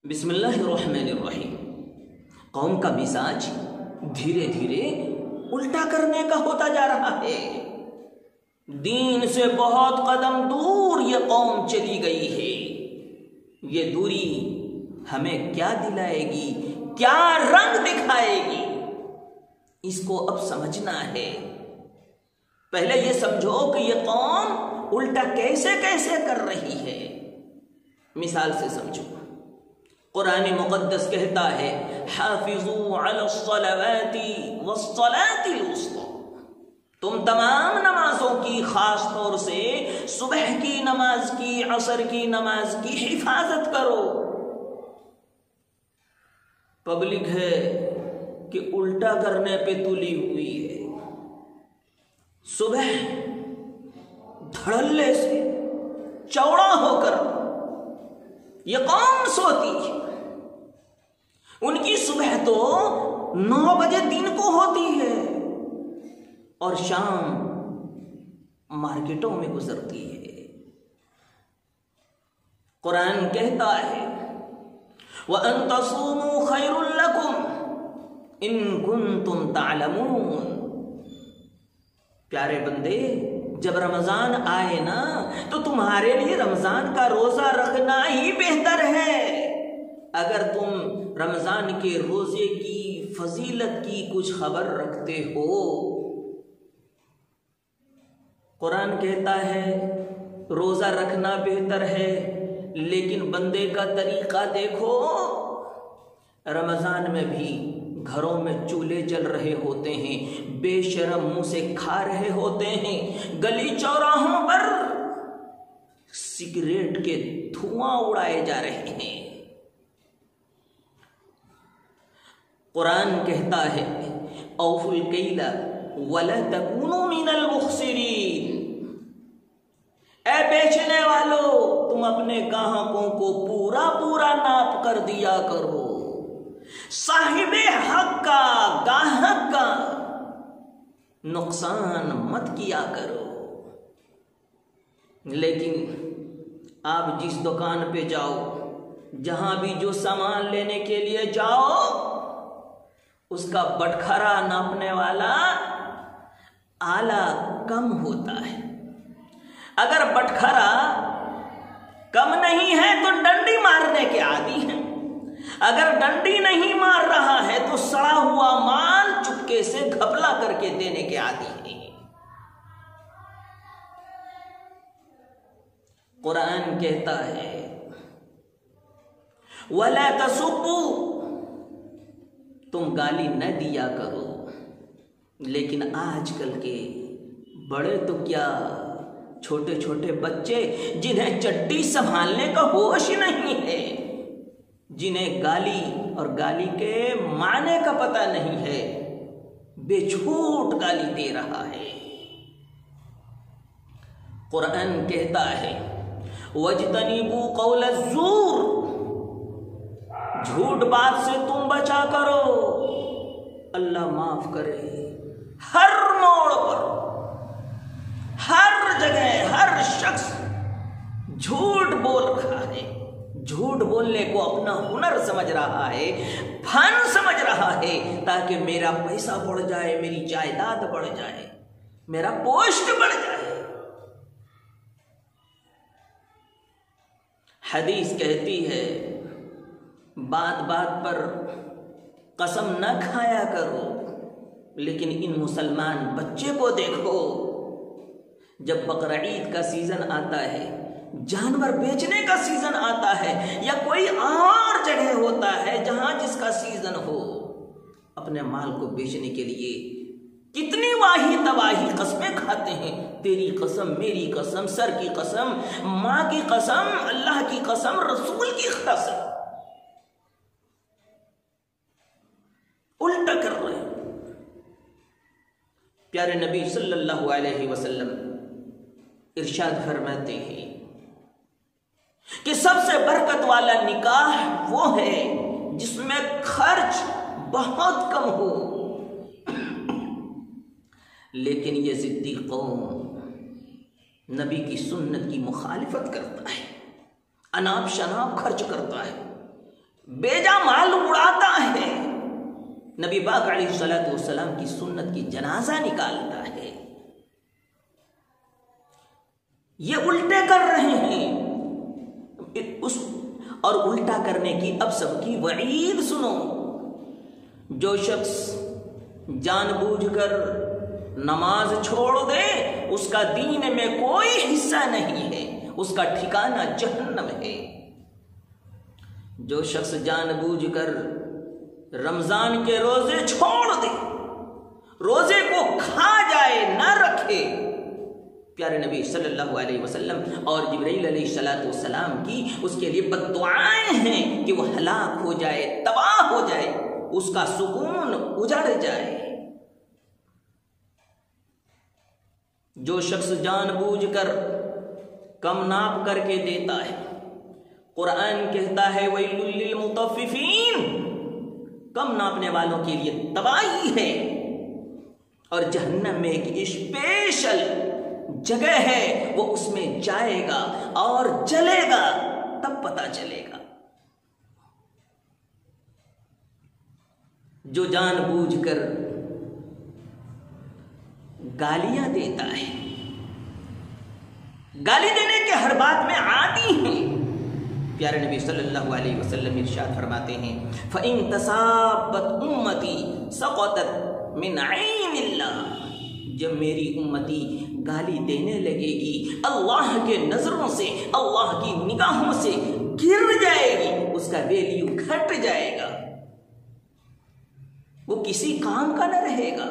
बिस्मिल्लाहिर्रहमानिर्रहीम। कौम का मिजाज धीरे धीरे उल्टा करने का होता जा रहा है। दीन से बहुत कदम दूर ये कौम चली गई है। ये दूरी हमें क्या दिलाएगी, क्या रंग दिखाएगी, इसको अब समझना है। पहले ये समझो कि ये कौम उल्टा कैसे कैसे कर रही है। मिसाल से समझो, कुरान मुक़द्दस कहता है हाफिज़ू अलस्सलावाति वस्सलातिल वुस्ता, तुम तमाम नमाजों की, खास तौर से सुबह की नमाज की, असर की नमाज की हिफाजत करो। पब्लिक है कि उल्टा करने पे तुली हुई है। सुबह धड़ल्ले से चौड़ा होकर ये कौम सोती है। उनकी सुबह तो 9 बजे दिन को होती है और शाम मार्केटों में गुजरती है। कुरान कहता है व अन तसूमू खैरुल लकुम इन कुंतुम तालमून। प्यारे बंदे, जब रमजान आए ना तो तुम्हारे लिए रमजान का रोजा रखना ही बेहतर है। अगर तुम रमजान के रोजे की फजीलत की कुछ खबर रखते हो। कुरान कहता है रोजा रखना बेहतर है, लेकिन बंदे का तरीका देखो। रमजान में भी घरों में चूल्हे जल रहे होते हैं, बेशरम मुंह से खा रहे होते हैं, गली चौराहों पर सिगरेट के धुआं उड़ाए जा रहे हैं। कुरान कहता है औफुल कैला वला तकूनु मिनल मुखसिरीन। ऐ बेचने वालों, तुम अपने ग्राहकों को पूरा पूरा नाप कर दिया करो। साहिबे हक का, गाहक का नुकसान मत किया करो। लेकिन आप जिस दुकान पे जाओ, जहां भी जो सामान लेने के लिए जाओ, उसका बटखरा नापने वाला आला कम होता है। अगर बटखरा कम नहीं है तो डंडी मारने के आदी हैं। अगर डंडी नहीं मार रहा है तो सड़ा हुआ माल चुपके से घपला करके देने के आदी है। कुरान कहता है वला तसुब्बू, तुम गाली न दिया करो। लेकिन आजकल के बड़े तो क्या, छोटे छोटे बच्चे जिन्हें चड्डी संभालने का होश नहीं है, जिन्हें गाली और गाली के माने का पता नहीं है, बेझूठ गाली दे रहा है। कुरान कहता है वजतनीबू कौल ज़ूर, झूठ बात से तुम बचा करो। अल्लाह माफ करे, हर मोड़ पर, हर जगह, हर शख्स झूठ बोल रहा है। झूठ बोलने को अपना हुनर समझ रहा है, फन समझ रहा है, ताकि मेरा पैसा बढ़ जाए, मेरी जायदाद बढ़ जाए, मेरा पोस्ट बढ़ जाए। हदीस कहती है बात बात पर कसम न खाया करो। लेकिन इन मुसलमान बच्चे को देखो, जब बकरा ईद का सीजन आता है, जानवर बेचने का सीजन आता है, या कोई और जगह होता है जहां जिसका सीजन हो, अपने माल को बेचने के लिए कितनी वाही तबाही कस्में खाते हैं। तेरी कसम, मेरी कसम, सर की कसम, मां की कसम, अल्लाह की कसम, रसूल की कसम, उल्टा कर रहे हैं। प्यारे नबी सल्लल्लाहु अलैहि वसल्लम इरशाद फरमाते हैं कि सबसे बरकत वाला निकाह वो है जिसमें खर्च बहुत कम हो। लेकिन ये ज़िद्दी कौम नबी की सुन्नत की मुखालिफत करता है, अनाप शनाप खर्च करता है। बेजा माल उड़ाता है, नबी पाक अलैहिस्सलातु वस्सलाम की सुन्नत की जनाजा निकालता है। ये उल्टे कर रहे हैं और उल्टा करने की अब सबकी वईद सुनो। जो शख्स जानबूझकर नमाज छोड़ दे उसका दीन में कोई हिस्सा नहीं है, उसका ठिकाना जहन्नम है। जो शख्स जानबूझकर रमजान के रोजे छोड़ दे, रोजे को खा जाए ना रखे, प्यारे नबी सल्लल्लाहु अलैहि वसल्लम और जिब्रील अलैहिस्सलातु वस्सलाम की उसके लिए बद्दुआएं हैं कि वो हलाक हो जाए, तबाह हो जाए, उसका सुकून उजड़ जाए। जो शख्स जानबूझकर कम नाप करके देता है, कुरान कहता है वैलुल लिल मुतफ्फिफीन, कम नापने वालों के लिए तबाही है और जहन्नम में एक स्पेशल जगह है, वो उसमें जाएगा और जलेगा, तब पता चलेगा। जो जानबूझकर गालियां देता है, गाली देने के हर बात में आदी है, प्यारे नबी सल्लल्लाहु अलैहि वसल्लम इरशाद फरमाते हैं फ़इन तसाबत उम्मती सक़तत मिन ऐनिल्लाह, जब मेरी उम्मती गाली देने लगेगी अल्लाह के नजरों से, अल्लाह की निगाहों से गिर जाएगी, उसका वैल्यू घट जाएगा, वो किसी काम का न रहेगा।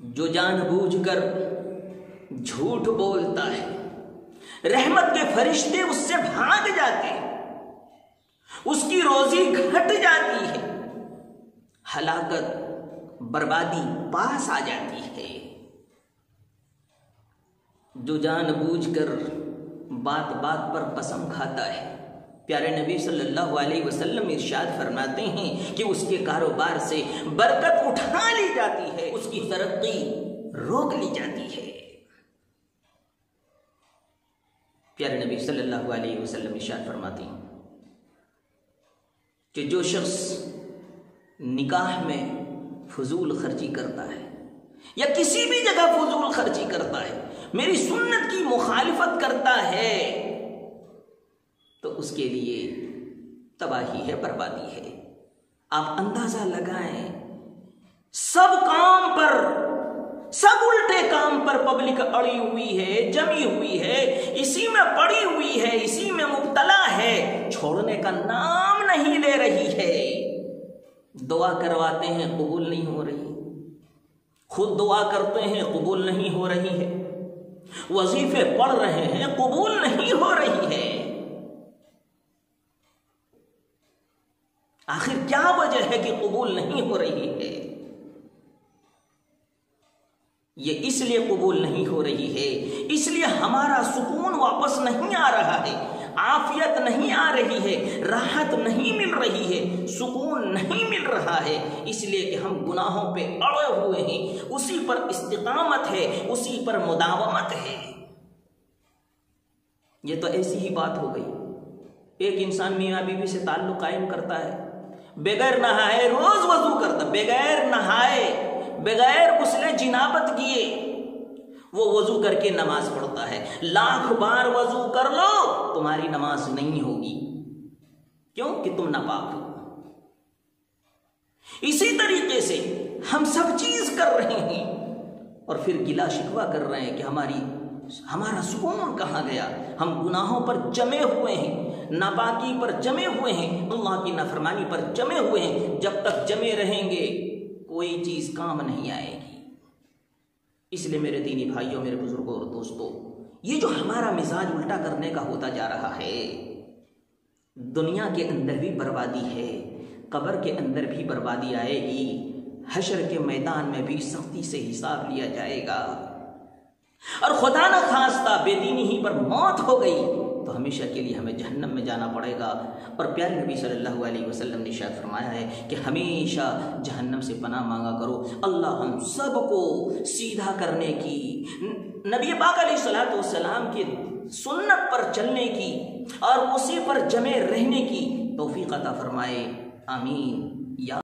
जो जानबूझकर झूठ बोलता है, रहमत के फरिश्ते उससे भाग जाते हैं, उसकी रोजी घट जाती है, हलाकत बर्बादी पास आ जाती है। जो जानबूझकर बात बात पर कसम खाता है, प्यारे नबी सल्लल्लाहु अलैहि वसल्लम इरशाद फरमाते हैं कि उसके कारोबार से बरकत उठा ली जाती है, उसकी तरक्की रोक ली जाती है। प्यारे नबी सल्लल्लाहु अलैहि वसल्लम इरशाद फरमाते हैं कि जो शख्स निकाह में फजूल खर्ची करता है या किसी भी जगह फजूल खर्ची करता है, मेरी सुन्नत की मुखालिफत करता है, तो उसके लिए तबाही है, बर्बादी है। आप अंदाजा लगाएं, सब काम पर, सब उल्टे काम पर पब्लिक अड़ी हुई है, जमी हुई है, इसी में पड़ी हुई है, इसी में मुब्तला है, छोड़ने का नाम नहीं ले रही है। दुआ करवाते हैं, कबूल नहीं हो रही, खुद दुआ करते हैं, कबूल नहीं हो रही है, वजीफे पढ़ रहे हैं, कबूल नहीं हो रही है। आखिर क्या वजह है कि कबूल नहीं हो रही है? ये इसलिए कबूल नहीं हो रही है, इसलिए हमारा सुकून वापस नहीं आ रहा है, आफियत नहीं आ रही है, राहत नहीं मिल रही है, सुकून नहीं मिल रहा है, इसलिए कि हम गुनाहों पे अड़े हुए हैं, उसी पर इस्तिकामत है, उसी पर मुदावमत है। ये तो ऐसी ही बात हो गई। एक इंसान मियाँ बीवी से ताल्लुक कायम करता है, बगैर नहाए रोज वजू करता, बगैर नहाए, बगैर गुस्ले जिनाबत किए वो वजू करके नमाज पढ़ता है। लाख बार वजू कर लो, तुम्हारी नमाज नहीं होगी, क्यों कि तुम नापाक हो। इसी तरीके से हम सब चीज कर रहे हैं और फिर गिला शिकवा कर रहे हैं कि हमारा सुकून कहाँ गया। हम गुनाहों पर जमे हुए हैं, नापाकी पर जमे हुए हैं, अल्लाह की नाफरमानी पर जमे हुए हैं। जब तक जमे रहेंगे कोई चीज काम नहीं आएगी। इसलिए मेरे दीनी भाइयों, मेरे बुजुर्गों और दोस्तों, ये जो हमारा मिजाज उल्टा करने का होता जा रहा है, दुनिया के अंदर भी बर्बादी है, कब्र के अंदर भी बर्बादी आएगी, हशर के मैदान में भी सख्ती से हिसाब लिया जाएगा। और खुदा न खास्ता बेदीनी ही पर मौत हो गई तो हमेशा के लिए हमें जहन्नम में जाना पड़ेगा। और प्यारे नबी सल्लल्लाहु अलैहि वसल्लम ने इरशाद फरमाया है कि हमेशा जहन्नम से पनाह मांगा करो। अल्लाह हम सबको सीधा करने की, नबी पाक अलैहिस्सलातु वस्सलाम की सुन्नत पर चलने की, और उसी पर जमे रहने की तौफीक अता फरमाए। आमीन। या